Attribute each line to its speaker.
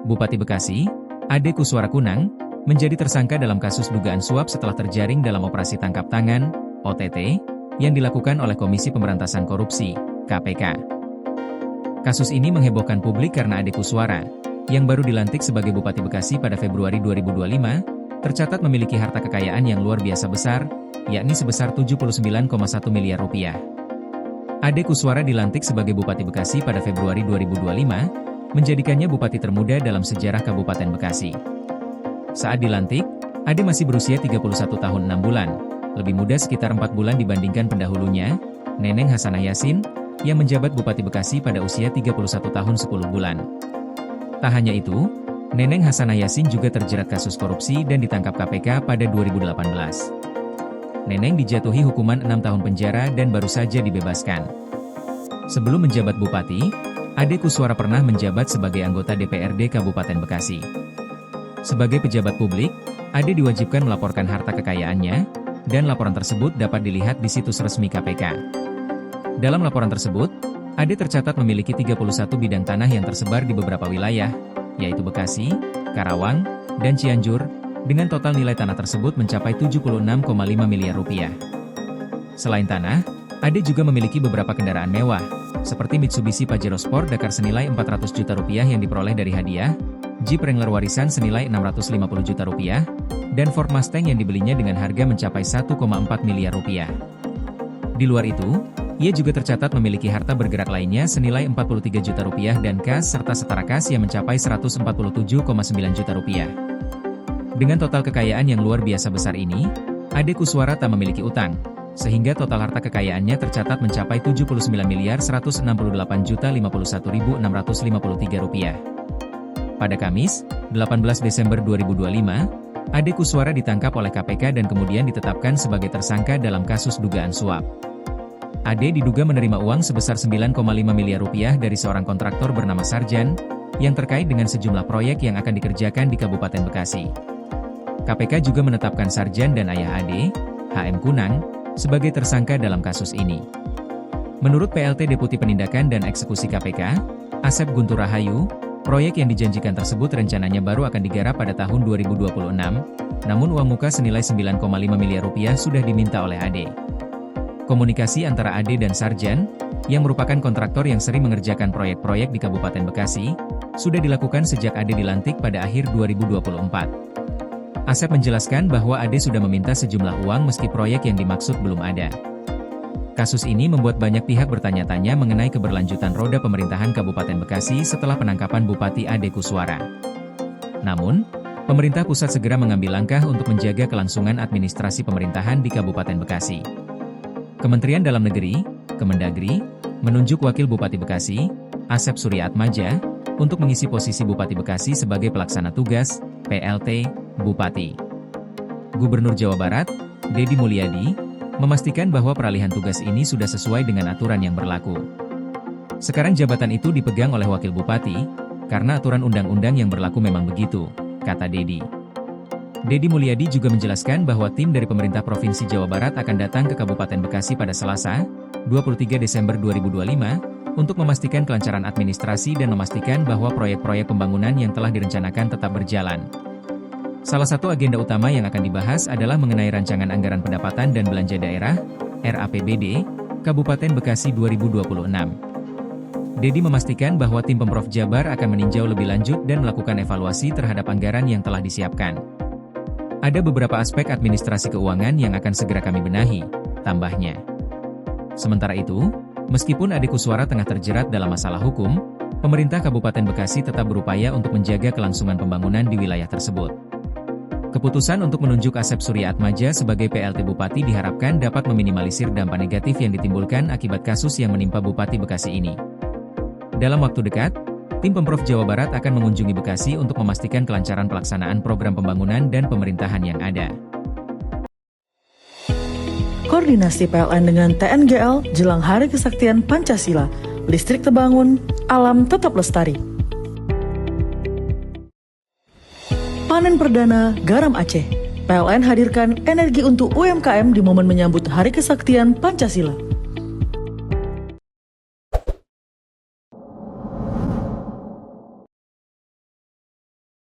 Speaker 1: Bupati Bekasi, Ade Kuswara Kunang, menjadi tersangka dalam kasus dugaan suap setelah terjaring dalam operasi tangkap tangan, OTT, yang dilakukan oleh Komisi Pemberantasan Korupsi, KPK. Kasus ini menghebohkan publik karena Ade Kuswara, yang baru dilantik sebagai Bupati Bekasi pada Februari 2025, tercatat memiliki harta kekayaan yang luar biasa besar, yakni sebesar 79,1 miliar rupiah. Ade Kuswara dilantik sebagai Bupati Bekasi pada Februari 2025, menjadikannya bupati termuda dalam sejarah Kabupaten Bekasi. Saat dilantik, Ade masih berusia 31 tahun 6 bulan, lebih muda sekitar 4 bulan dibandingkan pendahulunya, Neneng Hasanah Yassin, yang menjabat Bupati Bekasi pada usia 31 tahun 10 bulan. Tak hanya itu, Neneng Hasanah Yassin juga terjerat kasus korupsi dan ditangkap KPK pada 2018. Neneng dijatuhi hukuman 6 tahun penjara dan baru saja dibebaskan. Sebelum menjabat bupati, Ade Kuswara pernah menjabat sebagai anggota DPRD Kabupaten Bekasi. Sebagai pejabat publik, Ade diwajibkan melaporkan harta kekayaannya, dan laporan tersebut dapat dilihat di situs resmi KPK. Dalam laporan tersebut, Ade tercatat memiliki 31 bidang tanah yang tersebar di beberapa wilayah, yaitu Bekasi, Karawang, dan Cianjur, dengan total nilai tanah tersebut mencapai 76,5 miliar rupiah. Selain tanah, Ade juga memiliki beberapa kendaraan mewah, seperti Mitsubishi Pajero Sport Dakar senilai 400 juta rupiah yang diperoleh dari hadiah, Jeep Wrangler warisan senilai 650 juta rupiah, dan Ford Mustang yang dibelinya dengan harga mencapai 1,4 miliar rupiah. Di luar itu, ia juga tercatat memiliki harta bergerak lainnya senilai 43 juta rupiah dan kas serta setara kas yang mencapai 147,9 juta rupiah. Dengan total kekayaan yang luar biasa besar ini, Ade Kuswara tak memiliki utang, sehingga total harta kekayaannya tercatat mencapai 79.168.051.653 rupiah. Pada Kamis, 18 Desember 2025, Ade Kuswara ditangkap oleh KPK dan kemudian ditetapkan sebagai tersangka dalam kasus dugaan suap. Ade diduga menerima uang sebesar 9,5 miliar rupiah dari seorang kontraktor bernama Sarjan, yang terkait dengan sejumlah proyek yang akan dikerjakan di Kabupaten Bekasi. KPK juga menetapkan Sarjan dan ayah Ade, HM Kunang, sebagai tersangka dalam kasus ini. Menurut PLT Deputi Penindakan dan Eksekusi KPK, Asep Guntur Rahayu, proyek yang dijanjikan tersebut rencananya baru akan digarap pada tahun 2026, namun uang muka senilai 9,5 miliar rupiah sudah diminta oleh Ade. Komunikasi antara Ade dan Sarjan, yang merupakan kontraktor yang sering mengerjakan proyek-proyek di Kabupaten Bekasi, sudah dilakukan sejak Ade dilantik pada akhir 2024. Asep menjelaskan bahwa Ade sudah meminta sejumlah uang meski proyek yang dimaksud belum ada. Kasus ini membuat banyak pihak bertanya-tanya mengenai keberlanjutan roda pemerintahan Kabupaten Bekasi setelah penangkapan Bupati Ade Kuswara. Namun, pemerintah pusat segera mengambil langkah untuk menjaga kelangsungan administrasi pemerintahan di Kabupaten Bekasi. Kementerian Dalam Negeri, Kemendagri, menunjuk Wakil Bupati Bekasi, Asep Suryaatmaja, untuk mengisi posisi Bupati Bekasi sebagai pelaksana tugas, PLT, Bupati. Gubernur Jawa Barat, Deddy Mulyadi, memastikan bahwa peralihan tugas ini sudah sesuai dengan aturan yang berlaku. Sekarang jabatan itu dipegang oleh Wakil Bupati, karena aturan undang-undang yang berlaku memang begitu, kata Deddy. Deddy Mulyadi juga menjelaskan bahwa tim dari pemerintah Provinsi Jawa Barat akan datang ke Kabupaten Bekasi pada Selasa, 23 Desember 2025, untuk memastikan kelancaran administrasi dan memastikan bahwa proyek-proyek pembangunan yang telah direncanakan tetap berjalan. Salah satu agenda utama yang akan dibahas adalah mengenai rancangan anggaran pendapatan dan belanja daerah, RAPBD, Kabupaten Bekasi 2026. Deddy memastikan bahwa tim Pemprov Jabar akan meninjau lebih lanjut dan melakukan evaluasi terhadap anggaran yang telah disiapkan. Ada beberapa aspek administrasi keuangan yang akan segera kami benahi, tambahnya. Sementara itu, meskipun Ade Kuswara tengah terjerat dalam masalah hukum, pemerintah Kabupaten Bekasi tetap berupaya untuk menjaga kelangsungan pembangunan di wilayah tersebut. Keputusan untuk menunjuk Asep Suryaatmaja sebagai PLT Bupati diharapkan dapat meminimalisir dampak negatif yang ditimbulkan akibat kasus yang menimpa Bupati Bekasi ini. Dalam waktu dekat, tim Pemprov Jawa Barat akan mengunjungi Bekasi untuk memastikan kelancaran pelaksanaan program pembangunan dan pemerintahan yang ada.
Speaker 2: Koordinasi PLN dengan TNGL jelang Hari Kesaktian Pancasila, listrik terbangun, alam tetap lestari. Panen perdana garam Aceh. PLN hadirkan energi untuk UMKM di momen menyambut Hari Kesaktian Pancasila.